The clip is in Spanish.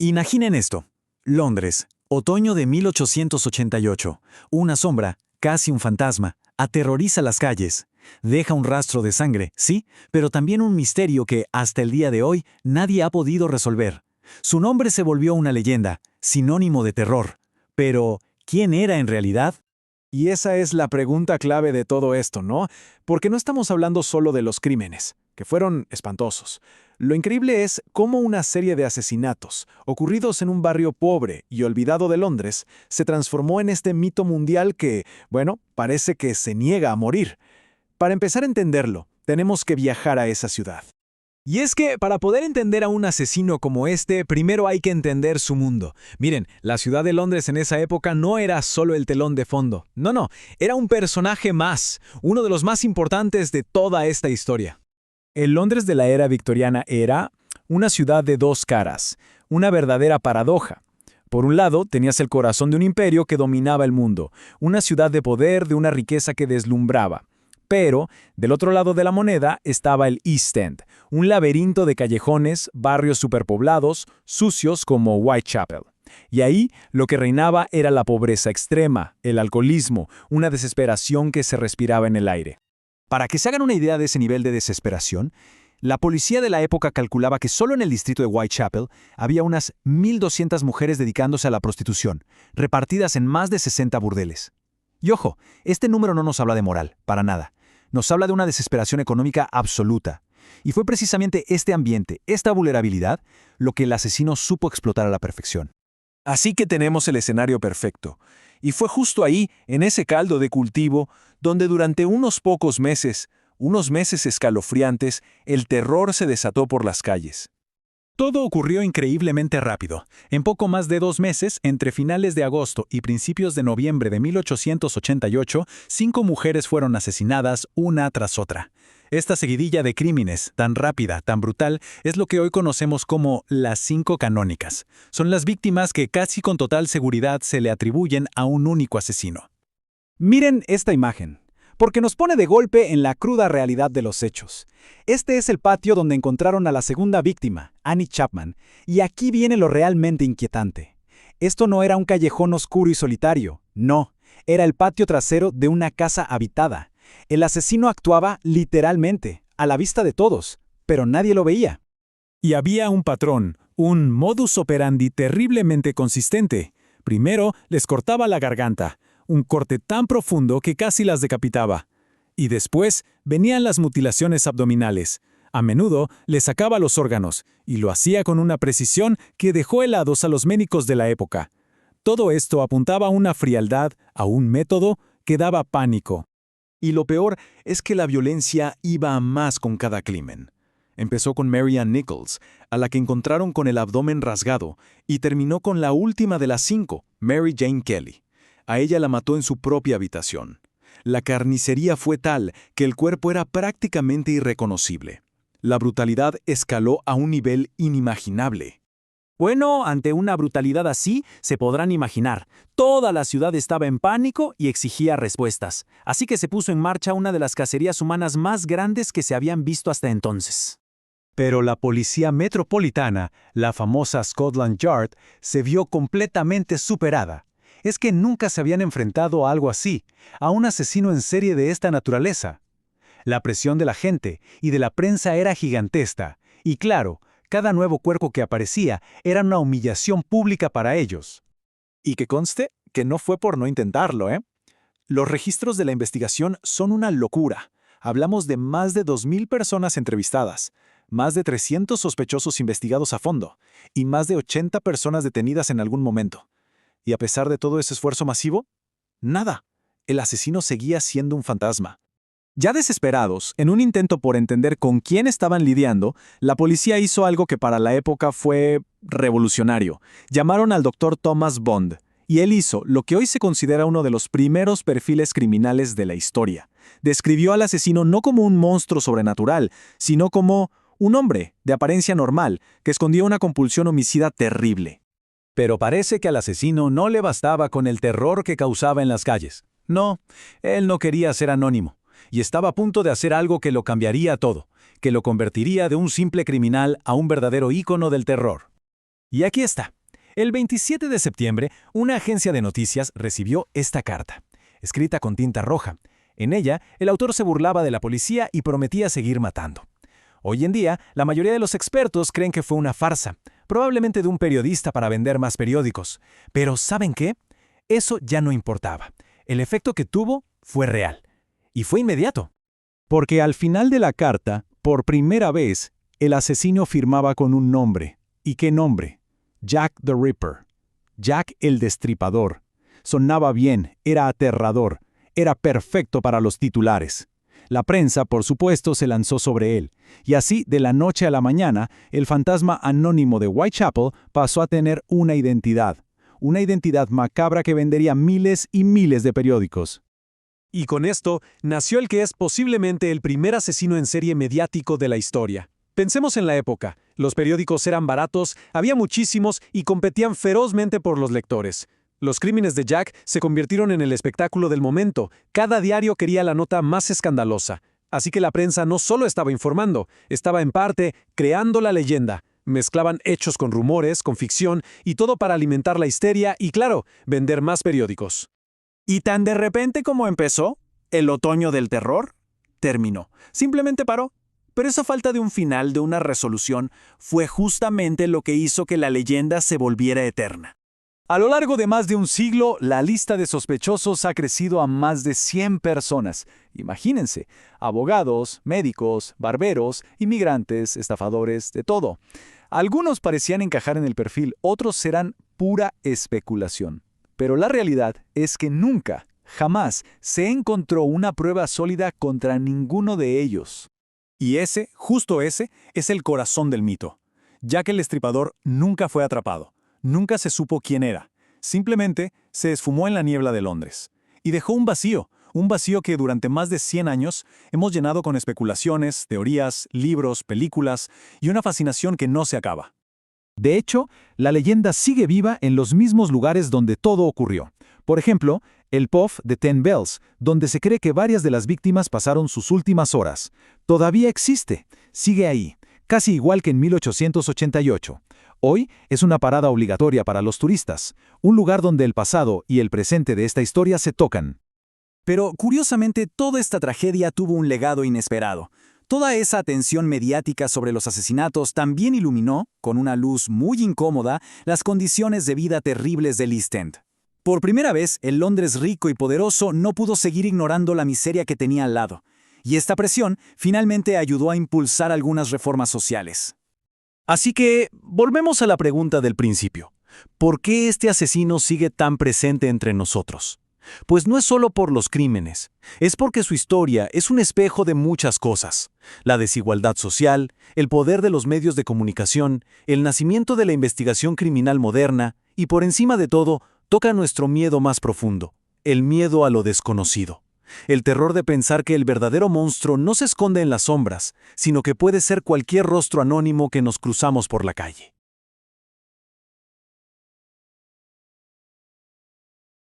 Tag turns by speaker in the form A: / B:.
A: Imaginen esto. Londres, otoño de 1888. Una sombra, casi un fantasma, aterroriza las calles. Deja un rastro de sangre, sí, pero también un misterio que, hasta el día de hoy, nadie ha podido resolver. Su nombre se volvió una leyenda, sinónimo de terror. Pero, ¿quién era en realidad?
B: Y esa es la pregunta clave de todo esto, ¿no? Porque no estamos hablando solo de los crímenes, que fueron espantosos. Lo increíble es cómo una serie de asesinatos, ocurridos en un barrio pobre y olvidado de Londres, se transformó en este mito mundial que, bueno, parece que se niega a morir. Para empezar a entenderlo, tenemos que viajar a esa ciudad.
C: Y es que para poder entender a un asesino como este, primero hay que entender su mundo. Miren, la ciudad de Londres en esa época no era solo el telón de fondo. No, era un personaje más, uno de los más importantes de toda esta historia.
B: El Londres de la era victoriana era una ciudad de dos caras, una verdadera paradoja. Por un lado, tenías el corazón de un imperio que dominaba el mundo, una ciudad de poder, de una riqueza que deslumbraba. Pero, del otro lado de la moneda estaba el East End, un laberinto de callejones, barrios superpoblados, sucios como Whitechapel. Y ahí lo que reinaba era la pobreza extrema, el alcoholismo, una desesperación que se respiraba en el aire.
A: Para que se hagan una idea de ese nivel de desesperación, la policía de la época calculaba que solo en el distrito de Whitechapel había unas 1.200 mujeres dedicándose a la prostitución, repartidas en más de 60 burdeles. Y ojo, este número no nos habla de moral, para nada. Nos habla de una desesperación económica absoluta. Y fue precisamente este ambiente, esta vulnerabilidad, lo que el asesino supo explotar a la perfección.
B: Así que tenemos el escenario perfecto. Y fue justo ahí, en ese caldo de cultivo, donde durante unos pocos meses, unos meses escalofriantes, el terror se desató por las calles.
A: Todo ocurrió increíblemente rápido. En poco más de 2 meses, entre finales de agosto y principios de noviembre de 1888, 5 mujeres fueron asesinadas una tras otra. Esta seguidilla de crímenes, tan rápida, tan brutal, es lo que hoy conocemos como las 5 canónicas. Son las víctimas que casi con total seguridad se le atribuyen a un único asesino.
B: Miren esta imagen, porque nos pone de golpe en la cruda realidad de los hechos. Este es el patio donde encontraron a la segunda víctima, Annie Chapman, y aquí viene lo realmente inquietante. Esto no era un callejón oscuro y solitario, no, era el patio trasero de una casa habitada. El asesino actuaba literalmente, a la vista de todos, pero nadie lo veía.
A: Y había un patrón, un modus operandi terriblemente consistente. Primero les cortaba la garganta, un corte tan profundo que casi las decapitaba. Y después venían las mutilaciones abdominales. A menudo le sacaba los órganos, y lo hacía con una precisión que dejó helados a los médicos de la época. Todo esto apuntaba a una frialdad, a un método que daba pánico.
B: Y lo peor es que la violencia iba a más con cada crimen. Empezó con Mary Ann Nichols, a la que encontraron con el abdomen rasgado, y terminó con la última de las 5, Mary Jane Kelly. A ella la mató en su propia habitación. La carnicería fue tal que el cuerpo era prácticamente irreconocible. La brutalidad escaló a un nivel inimaginable.
A: Bueno, ante una brutalidad así, se podrán imaginar, toda la ciudad estaba en pánico y exigía respuestas. Así que se puso en marcha una de las cacerías humanas más grandes que se habían visto hasta entonces. Pero la policía metropolitana, la famosa Scotland Yard, se vio completamente superada. Es que nunca se habían enfrentado a algo así, a un asesino en serie de esta naturaleza. La presión de la gente y de la prensa era gigantesca, y claro, cada nuevo cuerpo que aparecía era una humillación pública para ellos.
B: Y que conste que no fue por no intentarlo, ¿eh? Los registros de la investigación son una locura. Hablamos de más de 2.000 personas entrevistadas, más de 300 sospechosos investigados a fondo, y más de 80 personas detenidas en algún momento. Y a pesar de todo ese esfuerzo masivo, nada. El asesino seguía siendo un fantasma. Ya desesperados, en un intento por entender con quién estaban lidiando, la policía hizo algo que para la época fue revolucionario. Llamaron al Dr. Thomas Bond, y él hizo lo que hoy se considera uno de los primeros perfiles criminales de la historia. Describió al asesino no como un monstruo sobrenatural, sino como un hombre de apariencia normal que escondía una compulsión homicida terrible.
A: Pero parece que al asesino no le bastaba con el terror que causaba en las calles. No, él no quería ser anónimo, y estaba a punto de hacer algo que lo cambiaría todo, que lo convertiría de un simple criminal a un verdadero ícono del terror.
C: Y aquí está. El 27 de septiembre, una agencia de noticias recibió esta carta, escrita con tinta roja. En ella, el autor se burlaba de la policía y prometía seguir matando. Hoy en día, la mayoría de los expertos creen que fue una farsa, probablemente de un periodista para vender más periódicos. Pero ¿saben qué? Eso ya no importaba. El efecto que tuvo fue real. Y fue inmediato.
B: Porque al final de la carta, por primera vez, el asesino firmaba con un nombre. ¿Y qué nombre? Jack the Ripper. Jack el Destripador. Sonaba bien, era aterrador, era perfecto para los titulares. La prensa, por supuesto, se lanzó sobre él, y así, de la noche a la mañana, el fantasma anónimo de Whitechapel pasó a tener una identidad macabra que vendería miles y miles de periódicos.
A: Y con esto nació el que es posiblemente el primer asesino en serie mediático de la historia. Pensemos en la época. Los periódicos eran baratos, había muchísimos y competían ferozmente por los lectores. Los crímenes de Jack se convirtieron en el espectáculo del momento. Cada diario quería la nota más escandalosa. Así que la prensa no solo estaba informando, estaba en parte creando la leyenda. Mezclaban hechos con rumores, con ficción y todo para alimentar la histeria y, claro, vender más periódicos. ¿Y tan de repente como empezó? ¿El otoño del terror? Terminó. Simplemente paró. Pero esa falta de un final, de una resolución, fue justamente lo que hizo que la leyenda se volviera eterna.
B: A lo largo de más de un siglo, la lista de sospechosos ha crecido a más de 100 personas. Imagínense, abogados, médicos, barberos, inmigrantes, estafadores, de todo. Algunos parecían encajar en el perfil, otros serán pura especulación. Pero la realidad es que nunca, jamás, se encontró una prueba sólida contra ninguno de ellos.
A: Y ese, justo ese, es el corazón del mito. Jack el Destripador nunca fue atrapado. Nunca se supo quién era. Simplemente se esfumó en la niebla de Londres. Y dejó un vacío que durante más de 100 años hemos llenado con especulaciones, teorías, libros, películas y una fascinación que no se acaba.
B: De hecho, la leyenda sigue viva en los mismos lugares donde todo ocurrió. Por ejemplo, el pub de Ten Bells, donde se cree que varias de las víctimas pasaron sus últimas horas. Todavía existe, sigue ahí, casi igual que en 1888. Hoy es una parada obligatoria para los turistas, un lugar donde el pasado y el presente de esta historia se tocan.
A: Pero, curiosamente, toda esta tragedia tuvo un legado inesperado. Toda esa atención mediática sobre los asesinatos también iluminó, con una luz muy incómoda, las condiciones de vida terribles del East End. Por primera vez, el Londres rico y poderoso no pudo seguir ignorando la miseria que tenía al lado. Y esta presión finalmente ayudó a impulsar algunas reformas sociales. Así que, volvemos a la pregunta del principio. ¿Por qué este asesino sigue tan presente entre nosotros? Pues no es solo por los crímenes, es porque su historia es un espejo de muchas cosas. La desigualdad social, el poder de los medios de comunicación, el nacimiento de la investigación criminal moderna y, por encima de todo, toca nuestro miedo más profundo, el miedo a lo desconocido. El terror de pensar que el verdadero monstruo no se esconde en las sombras, sino que puede ser cualquier rostro anónimo que nos cruzamos por la calle.